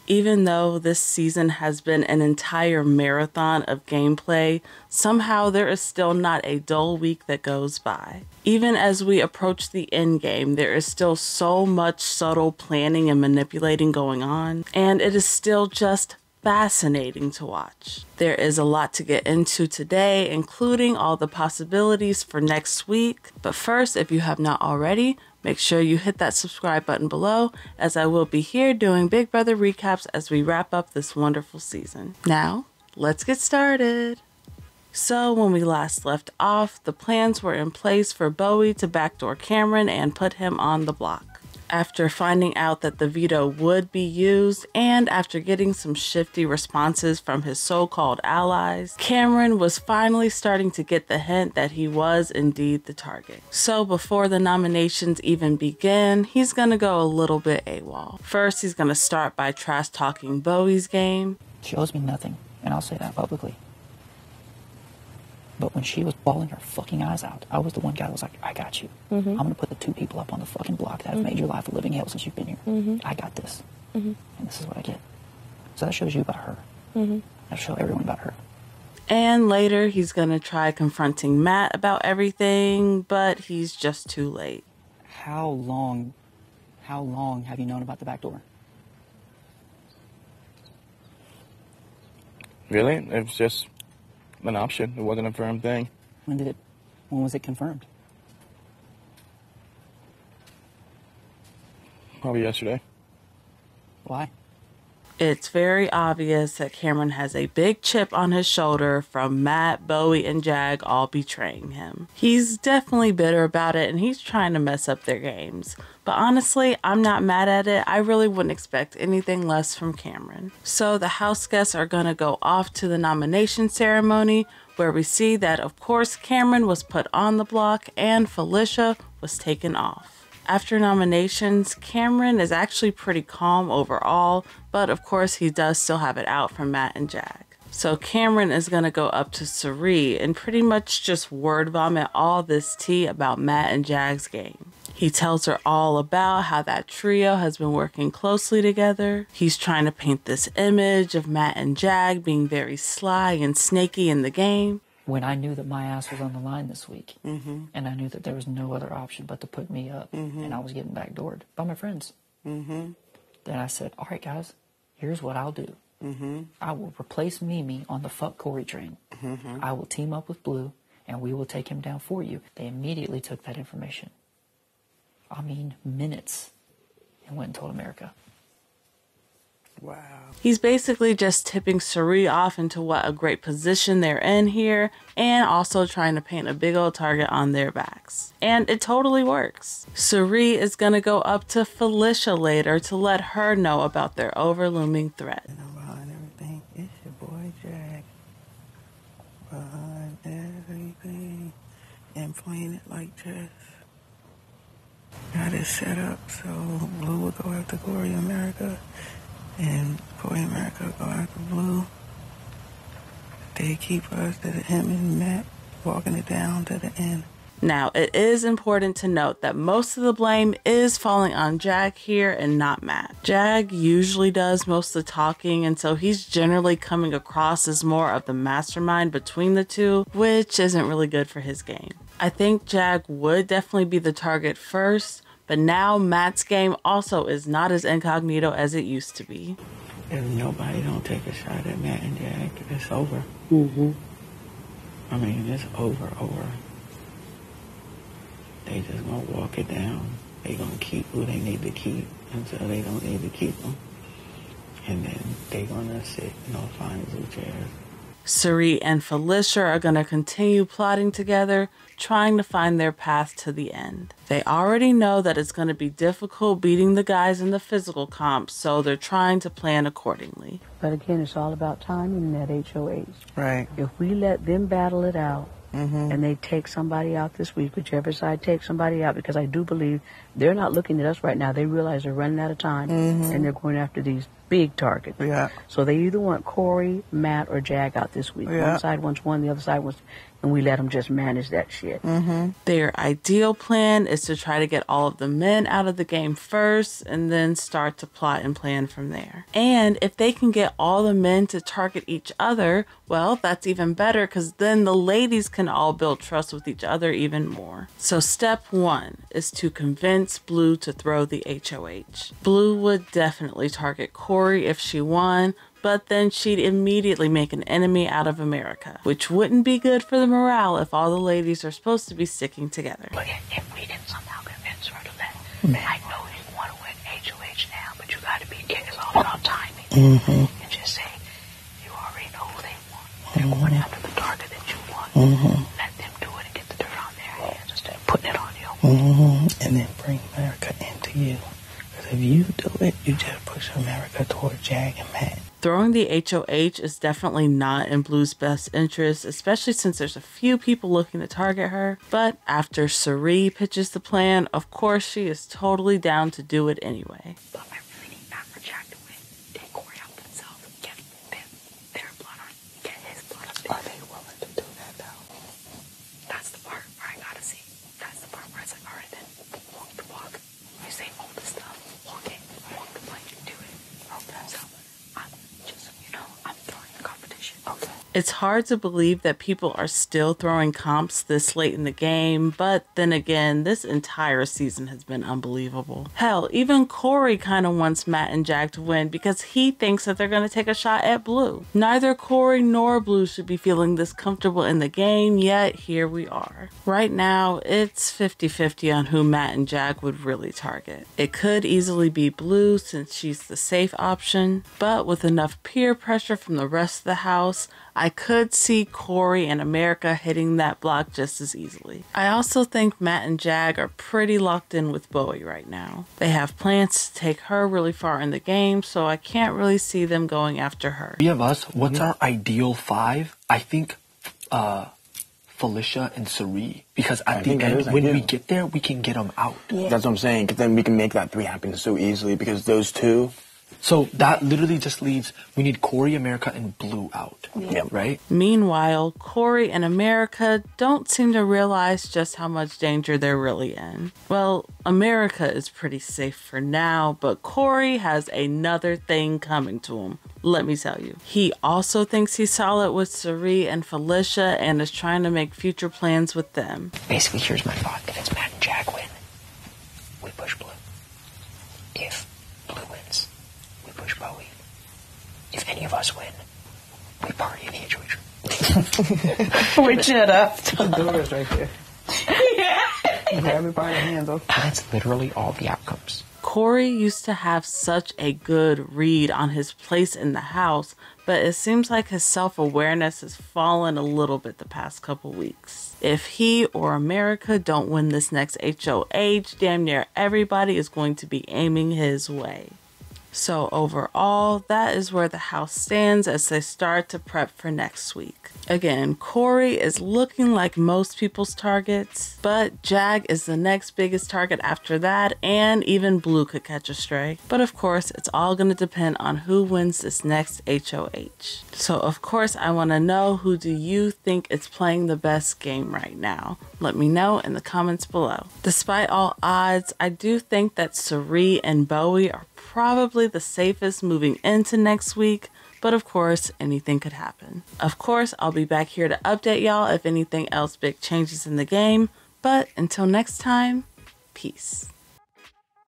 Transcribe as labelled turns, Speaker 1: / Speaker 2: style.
Speaker 1: Even though this season has been an entire marathon of gameplay, somehow there is still not a dull week that goes by. Even as we approach the end game, there is still so much subtle planning and manipulating going on, and it is still just fascinating to watch. There is a lot to get into today, including all the possibilities for next week. But first, if you have not already, make sure you hit that subscribe button below, as I will be here doing Big Brother recaps as we wrap up this wonderful season. Now, let's get started. So when we last left off, the plans were in place for Bowie to backdoor Cameron and put him on the block. After finding out that the veto would be used, and after getting some shifty responses from his so-called allies, Cameron was finally starting to get the hint that he was indeed the target. So before the nominations even begin, he's gonna go a little bit AWOL. First, he's gonna start by trash-talking Bowie's game.
Speaker 2: She owes me nothing, and I'll say that publicly. But when she was bawling her fucking eyes out, I was the one guy that was like, I got you. I'm going to put the 2 people up on the fucking block that have made your life a living hell since you've been here. I got this. And this is what I get. So that shows you about her. That shows everyone about her.
Speaker 1: And later, he's going to try confronting Matt about everything, but he's just too late.
Speaker 2: How long have you known about the back door?
Speaker 3: Really? It was just an option. It wasn't a firm thing.
Speaker 2: When was it confirmed?
Speaker 3: Probably yesterday.
Speaker 2: Why?
Speaker 1: It's very obvious that Cameron has a big chip on his shoulder from Matt, Bowie, and Jag all betraying him. He's definitely bitter about it, and he's trying to mess up their games. But honestly, I'm not mad at it. I really wouldn't expect anything less from Cameron. So the house guests are gonna go off to the nomination ceremony, where we see that, of course, Cameron was put on the block and Felicia was taken off. After nominations, Cameron is actually pretty calm overall, but of course he does still have it out for Matt and Jag. So Cameron is going to go up to Cirie and pretty much just word vomit all this tea about Matt and Jag's game. He tells her all about how that trio has been working closely together. He's trying to paint this image of Matt and Jag being very sly and snaky in the game.
Speaker 2: When I knew that my ass was on the line this week, and I knew that there was no other option but to put me up, and I was getting backdoored by my friends, then I said, all right, guys, here's what I'll do. I will replace Mimi on the fuck Cory train. I will team up with Blue, and we will take him down for you. They immediately took that information. I mean, minutes, and went and told America.
Speaker 1: Wow. He's basically just tipping Cirie off into what a great position they're in here, and also trying to paint a big old target on their backs. And it totally works. Cirie is gonna go up to Felicia later to let her know about their overlooming threat.
Speaker 4: And I'm behind everything. It's your boy Jag. Behind everything. And playing it like chess. Got it set up so Blue will go after Cory America. And Cory America go after Blue. They keep us to him and Matt walking it down to the end.
Speaker 1: Now, it is important to note that most of the blame is falling on Jag here and not Matt. Jag usually does most of the talking, and so he's generally coming across as more of the mastermind between the two, which isn't really good for his game. I think Jag would definitely be the target first, but now Matt's game also is not as incognito as it used to be.
Speaker 4: If nobody don't take a shot at Matt and Jag, it's over. I mean, it's over. They just gonna walk it down. They gonna keep who they need to keep until they don't need to keep them. And then they gonna sit in those final 2 chairs.
Speaker 1: Cirie and Felicia are going to continue plotting together, trying to find their path to the end. They already know that it's going to be difficult beating the guys in the physical comp, so they're trying to plan accordingly.
Speaker 5: But again, it's all about timing in that HOH.
Speaker 4: Right.
Speaker 5: If we let them battle it out, and they take somebody out this week, whichever side takes somebody out, because I do believe they're not looking at us right now. They realize they're running out of time, and they're going after these big targets.
Speaker 4: Yeah.
Speaker 5: So they either want Cory, Matt, or Jag out this week.
Speaker 4: Yeah.
Speaker 5: One side wants one, the other side wants and we let them just manage that shit.
Speaker 1: Their ideal plan is to try to get all of the men out of the game first and then start to plot and plan from there. And if they can get all the men to target each other, well, that's even better because then the ladies can all build trust with each other even more. So step 1 is to convince Blue to throw the HOH. Blue would definitely target Cory if she won, but then she'd immediately make an enemy out of America, which wouldn't be good for the morale if all the ladies are supposed to be sticking together.
Speaker 5: But if we can somehow convince her to let, I know you want to win HOH now, but you got to be careful. It's all about timing. And just say, you already know who they want. They're going after the target that you want. Let them do it and get the dirt on their hands instead of putting it on you.
Speaker 4: And then bring America into you. Because if you do it, you just push America toward Jag and Matt.
Speaker 1: Throwing the HOH is definitely not in Blue's best interest, especially since there's a few people looking to target her. But after Cirie pitches the plan, of course she is totally down to do it anyway.
Speaker 5: But I really need not for Jack to win. Take Cory out themselves. Get their blood on. Get his blood on.
Speaker 4: Are they willing to do that now?
Speaker 5: That's the part where I gotta see. That's the part where it's like, all right then, walk the walk. You say all this stuff. Walk it. Walk the plank. Do it. Okay. So I'm just, I'm throwing the competition. Okay.
Speaker 1: It's hard to believe that people are still throwing comps this late in the game, but then again, this entire season has been unbelievable. Hell, even Cory kind of wants Matt and Jag to win because he thinks that they're going to take a shot at Blue. Neither Cory nor Blue should be feeling this comfortable in the game, yet here we are. Right now, it's 50-50 on who Matt and Jag would really target. It could easily be Blue since she's the safe option, but with enough peer pressure from the rest of the house, I could see Cory and America hitting that block just as easily. I also think Matt and Jag are pretty locked in with Bowie right now. They have plans to take her really far in the game, so I can't really see them going after her.
Speaker 3: Three of us, what's our ideal 5? I think Felicia and Cirie. Because at the end, when we get there, we can get them out.
Speaker 6: Yeah. That's what I'm saying, because then we can make that 3 happen so easily, because those 2...
Speaker 3: So that literally just leaves, we need Cory, America, and Blue out, right?
Speaker 1: Meanwhile, Cory and America don't seem to realize just how much danger they're really in. Well, America is pretty safe for now, but Cory has another thing coming to him. Let me tell you. He also thinks he's solid with Cirie and Felicia and is trying to make future plans with them.
Speaker 2: Basically, here's my thought. If it's Matt and Jag win, we push Blue. If Blue wins, we push Bowie. If any of us win, we party in the HOH.
Speaker 4: We shut up. The door is right there. Grab it by the handle.
Speaker 2: That's literally all the outcomes.
Speaker 1: Cory used to have such a good read on his place in the house, but it seems like his self-awareness has fallen a little bit the past couple weeks. If he or America don't win this next HOH, damn near everybody is going to be aiming his way. So overall, that is where the house stands as they start to prep for next week. Again, Cory is looking like most people's targets, but Jag is the next biggest target after that, and even Blue could catch a stray. But of course, it's all going to depend on who wins this next HOH. So of course, I want to know, who do you think is playing the best game right now? Let me know in the comments below. Despite all odds, I do think that Cirie and Bowie are probably the safest moving into next week, but of course, anything could happen. Of course, I'll be back here to update y'all if anything else big changes in the game, but until next time, peace.